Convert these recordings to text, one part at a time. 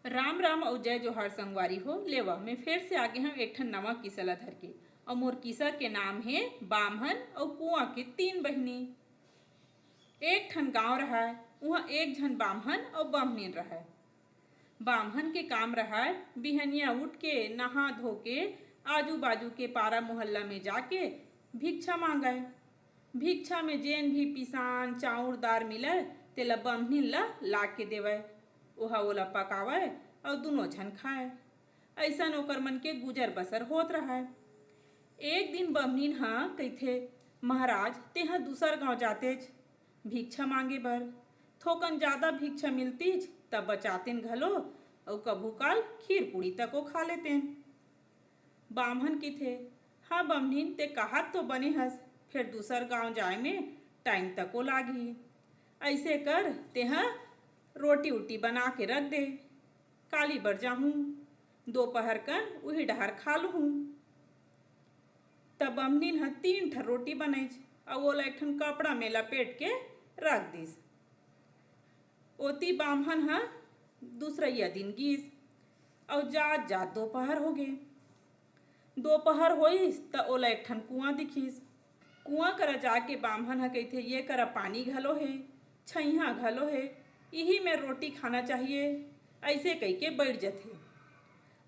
राम राम और जय जोहार संगवारी हो। लेवा मैं फिर से आगे हम एक ठन नवा किस्सा ला धर के। और मोर किस्सा के नाम है बामहन और कुआं के तीन बहनी। एक ठन गांव रहा है, वहाँ एक झन बामहन और बामनीन रहा है। बामहन के काम रहा है बिहनिया उठ के नहा धो के आजू बाजू के पारा मोहल्ला में जाके भिक्षा मांगे। भिक्षा में जेन भी पिसान चाउर दार मिले तेला बामनीन ला के देवे। ओहा ओला पकावे और दोनों झन खाए। ऐसा ओकर मन के गुजर बसर होत रहा है। एक दिन बमनीन हाँ कहिथे, महाराज तेहा दूसर गांव जातेज भिक्षा मांगे बर। थोकन ज्यादा भिक्षा मिलतीज तब बचातेन घलो और कभू काल खीर पूड़ी तक को खा लेतेन। बामहन की थे, हाँ बमनीन ते कहत तो बने हस, फिर दूसर गांव जाए में टाइम तक को लागी। ऐसे कर तेहा रोटी उटी बना के रख दे, काली बर जाहूँ दोपहर कन वही डहर खा लूँ। तब बमनीन ह 3 ठर रोटी बनैज और ओला एक ठन कपड़ा में लपेट के रख दिस। ओती बामहन ह दूसरैया दिन गीस और जात जात दोपहर हो गे। दोपहर होइस त ओला एक ठन कुआं दिखिस। कुआं करा जाके बामहन ह कहिथे, ये करा पानी घलो है, छैहा घलो है, यही में रोटी खाना चाहिए। ऐसे कह के बैठ जाते।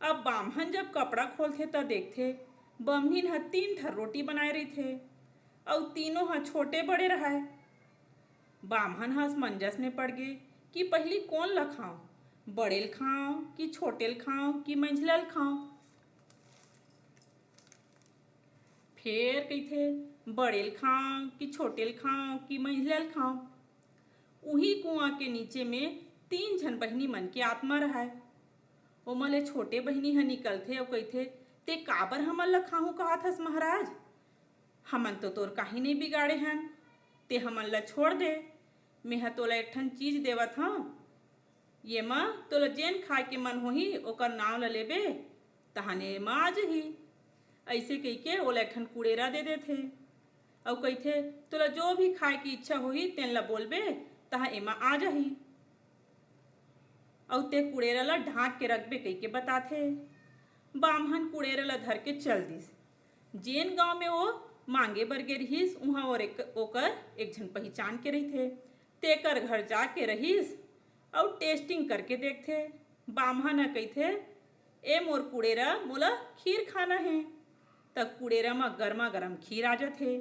अब बामहन जब कपड़ा खोलते त देखते बमनीन ह 3 ठर रोटी बनाए रही थे और तीनों ह छोटे बड़े रहा। बामहन ह असमंजस में पड़ गए कि पहली कौन ला खाऊं, बड़ेल खाऊं कि छोटेल खाऊं कि मंझलल खाऊं। फिर कहिथे बड़ेल खाऊं कि छोटेल खाऊं कि मंझलल खाऊं। उही कुआं के नीचे में 3 झन बहनी मन के आत्मा रहा। ओमले छोटे बहनी ह निकलथे और कहिथे, ते काबर हमन ला खाहू कहत हस महाराज, हमन तो तोर काही नहीं बिगाड़े हन, ते हमन ला छोड़ दे। मेहा तोला एक ठन चीज देवत हूँ, ये माँ तोला जेन खाए के मन होही ओकर नाव ला लेबे तहाने माँ आ जही। ऐसे कह के ओला एक ठन कुड़ेरा दे देथे और कहिथे, तोला जो भी खाए की इच्छा होही तेन ला बोलबे तहा एमा आ जाही। और ते कुड़ेरा ला ढांक के रखबे कह के बताथे। बामहन कुड़ेरा ला धर के चल दिस। जेन गांव में वो मांगे बर गे रहीस उहाँ और ओकर एक झन पहचान के रही थे। तेकर घर जाके रहीस और टेस्टिंग करके देखथे। बामहन ह कहिथे, ए मोर कुड़ेरा मोला खीर खाना है। तब कुड़ेरा में गर्मा गर्म खीर आ जाथे।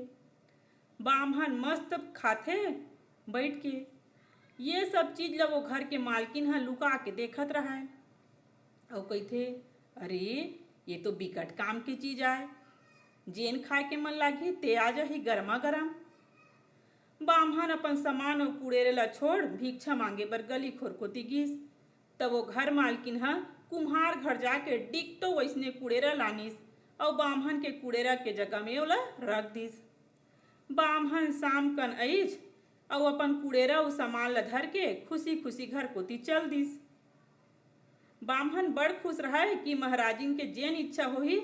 बामहन मस्त खाथे बैठ के। ये सब चीज ला वो घर के मालकिन ह लुका के देखत रहा है और कहिथे, अरे ये तो बिकट काम की चीज आए, जेन खाए के मन लागी ते आ जाही गर्मा गर्म। बामहन अपन सामान और कुड़ेरे ला छोड़ भिक्षा मांगे बर गली खोर कोती गिस। तब वो घर मालकिन ह कुम्हार घर जाके डिक्टो वैसने कुड़ेरा लानिस और बामहन के कुड़ेरा के जगह में ओला रख दिस। बामहन शाम कन आइज और अपन कुड़ेरा उ सामान ला धर के खुशी खुशी घर कोती चल दिस। बामहन बड़ खुश रहा है कि महाराजिन के जेन इच्छा होही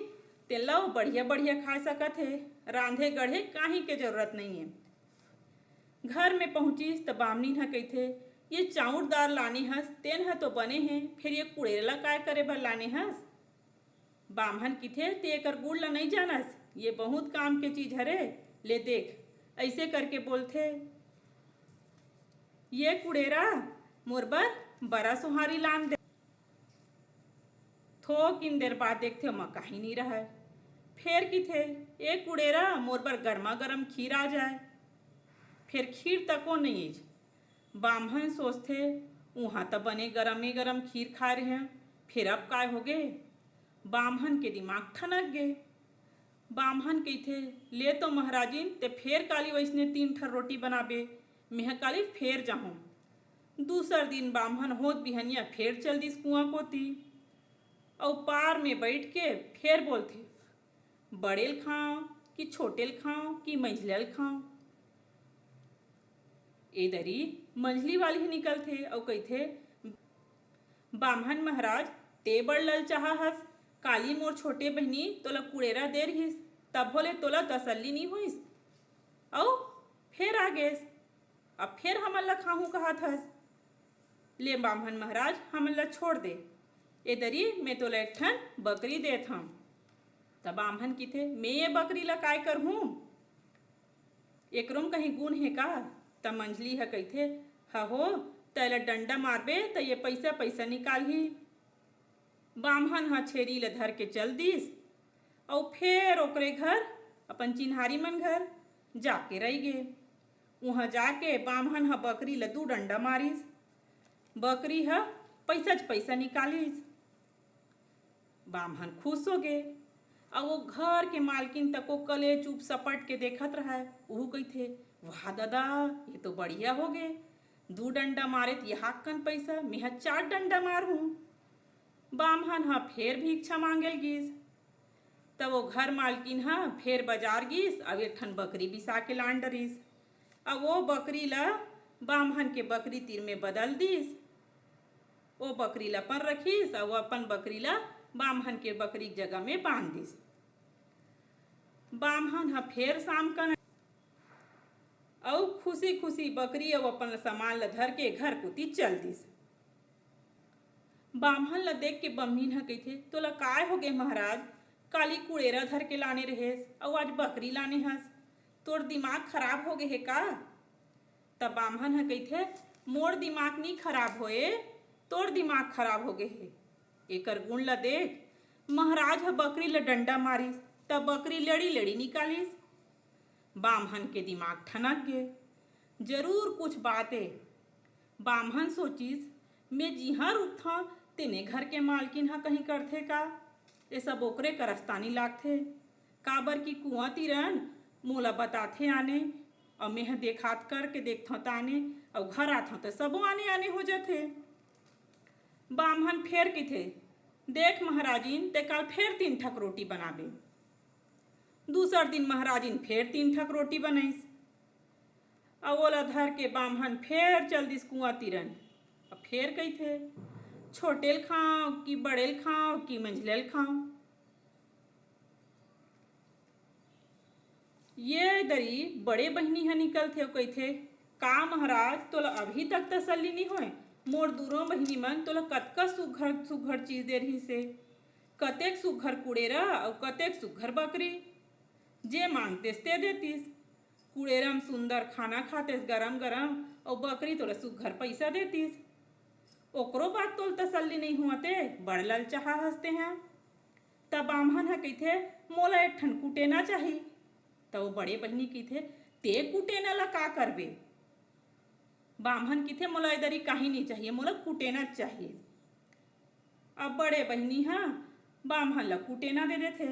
तेन ला बढ़िया बढ़िया खा सकत है, रांधे गढ़े काही के जरूरत नहीं है। घर में पहुंचिस त बामनीन ह कहिथे, ये चाउर दार लाने हस तेन ह तो बने हैं, फिर ये कुड़ेरा ला काय करे बर लाने हस। बामहन किथे, ते एकर गुड़ ला नहीं जानस, ये बहुत काम के चीज हरे, ले देख। ऐसे करके बोलथे, ये कुड़ेरा मोर बर बड़ा सुहारी लान दे। थोकिन देर बाद देखथे ओमा काही नहीं रहा। फिर किथे, ए कुड़ेरा मोर बर गर्मा गर्म खीर आ जाए। फिर खीर तको नहीं इज। बामहन सोचथे, वहाँ तो बने गरमे गरम खीर खा रहे हैं, फिर अब काय हो गए। बामहन के दिमाग ठनक गए। बामहन कहिथे, ले तो महाराजिन ते फिर काली वैसने 3 ठर रोटी बनाबे, मेह काली फिर जाहूँ। दूसर दिन बामहन होत बिहनिया फिर चल दिस कुआं कोती और पार में बैठ के फिर बोलथे, बड़ेल खाऊं कि छोटेल खाऊं कि मंझलल खाऊं। ए दरी मंझली वाली ही निकलथे और कहिथे, बामहन महाराज ते बड़ लल चाहा हस, काली मोर छोटे बहनी तोला कुड़ेरा दे रहीस तब बोले तोला तसल्ली नहीं हुईस और फिर आ गेस, अब फिर हमन ला खाहू कहत हस। ले बामहन महाराज हमन ला छोड़ दे, ए दरी मैं तोला एक ठन बकरी देत हूँ। तब बामहन किथे मैं ये बकरी ला काय कर हूँ, एकरों कहीं गुण है का। तब मंझली है कहिथे हो तैला डंडा मारबे त ये पैसा पैसा निकालही। बामहन हा छेरी ला धर के चल दिस और फिर ओकरे घर अपन चिन्हारी मन घर जाके रह गे। वहाँ जाके बामहन हा बकरी ला 2 डंडा मारिस, बकरी हा पैसा निकालिस। बामहन खुश हो गए और वो घर के मालकिन तक को कले चुप सपट के देखत रहा। वो कहिथे वाह दादा ये तो बढ़िया हो गए, 2 डंडा मारे तो यहाँ कन पैसा, मैं 4 डंडा मार हूँ। बामहन हा फिर भिक्षा मांगल गिस। तब वो घर मालकिन हा फिर बाजार गिस अब एक ठन बकरी बिसा के लान डरिस। अब वो बकरी ला बामहन के बकरी तीर में बदल दिस। वो बकरी ला पर रखिस और वो अपन बकरी ला बामहन के बकरी की जगह में बांध दिस। बामहन हा फिर शाम का और खुशी खुशी बकरी और अपन सामान ला धर के घर कुती चल दिस। बामहन ला देख के बम्हीन हा कहिथे तोला काय हो गए महाराज, काली कुड़ेरा धर के लाने रहेस और आज बकरी लाने हस, तोर दिमाग खराब हो गए है का। तब बामहन हा कहिथे मोर दिमाग नहीं खराब होए, तोर दिमाग खराब हो गए है। एकर गुण ला देख, महाराज हा बकरी ला डंडा मारिस तब बकरी लड़ी लड़ी निकालिस। बामहन के दिमाग ठनक गए, जरूर कुछ बात है। बामहन सोचिस मैं जिहाँ रुकथा तेने घर के मालकिन हा कहीं करथे का, ये सब ओकरे करस्तानी लागथे। काबर की कुआं तीरन मोला बताथे आने और मैं देखात करके देखथो ताने और घर आथो तो सबो आने आने हो जाथे। बामहन फेर किथे देख महाराजिन ते कल फिर 3 ठक रोटी बनाबे। दूसर दिन महाराजिन फिर 3 ठक रोटी बनाइस और ओला धर के बामहन फिर चल दिस कुआं तीरन। अब फिर कहिथे छोटेल खाओ कि बड़ेल खाओ कि मंझलेल खाओ। ये दरी बड़े बहनी हा निकलथे और कहिथे का महाराज तोला अभी तक तसल्ली नहीं होए, मोर दूरों बहिनी मन तोला कतका सुघर सुघर चीज दे रही से, कतेक सुघर कुड़ेरा और कतेक सुघर बकरी, जे मांगतेस ते देतीस। कुड़ेरा में सुंदर खाना खातेस गरम गरम और बकरी तोला सुघर पैसा देतीस। ओकरो बात तोल तसल्ली नहीं हुआते बड़ ललचाहा हंसते हैं। तब बामहन हा कहिथे मोला एक ठन कुटेना चाहिए। तब वो बड़े बहनी कहिथे ते कुटेना ला का करबे। बामहन किथे मोला इधरी काही नहीं चाहिए, मोला कुटेना चाहिए। अब बड़े बहनी हा बामहन ला कुटेना दे देथे।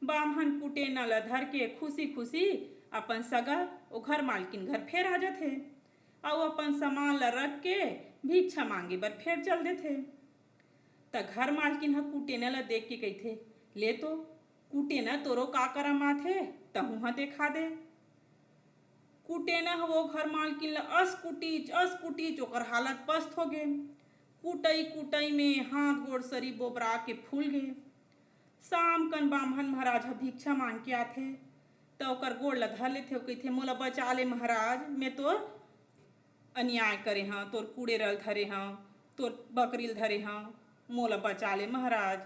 बामहन कुटेना ला धर के खुशी खुशी अपन सगा ओ घर मालकिन घर फिर आ जाथे और अपन सामान ला रख के भिक्षा मांगे बर फिर चल देथे। त घर मालकिन हा कुटेना ला देख के कहिथे ले तो कुटेना तोरो का करम आथे तहु हा देखा दे। कुटेना वो घर मालकिन ला अस कुटीच ओकर हालत पस्त हो गए। कुटई कुटई में हाथ गोड़ सरी बोबरा के फूल गए। शाम कन बामहन महाराज हा भिक्षा मांग के आथे तो ओकर गोड़ ला धर लेथे और कहिथे मोला बचा ले महाराज, मैं तोर अन्याय करे हाँ, तोर कुड़ेरल धरे हाँ, तोर बकरील धरे हाँ, मोला बचा ले महाराज,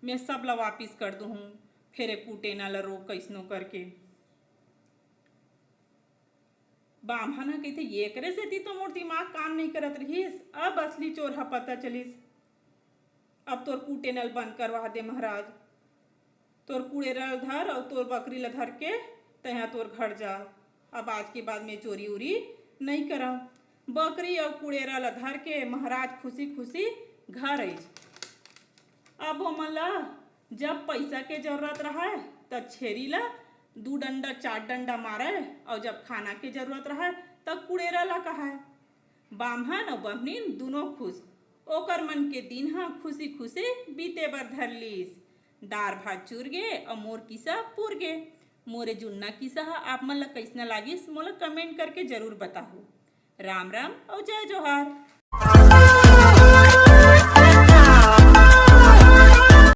मैं सब ला वापिस कर दूँ। फिर कुटेना ला रोक कैसनो करके। बामहन हा कहिथे ये करे सेती तो मोर दिमाग काम नहीं करत रहीस, अब असली चोर हा पता चलिस। अब तोर कुटेनल बंद करवा दे महाराज, तोर कुड़ेरल धर और तोर बकरी ला धर के तहाँ तोर घर जा। अब आज के बाद में चोरी उरी नहीं करा। बकरी और कुड़ेरा ला धर के महाराज खुशी खुशी घर आई। अब हमन ला जब पैसा के जरूरत रहा तब छेरी ला 2 डंडा 4 डंडा मारे और जब खाना के जरूरत रहा तब कुड़ेरा ला कहा। बामहन और बहनीन दोनों खुश, ओकर मन के दिन हा खुशी खुशी बीते बर धर लीस। दार भात चूर गे और मोर किस्सा पूर गे। मोरे जुन्ना किस्सा आप मन ला कैसना लागिस मोला कमेंट करके जरूर बताओ। राम राम और जय जोहार।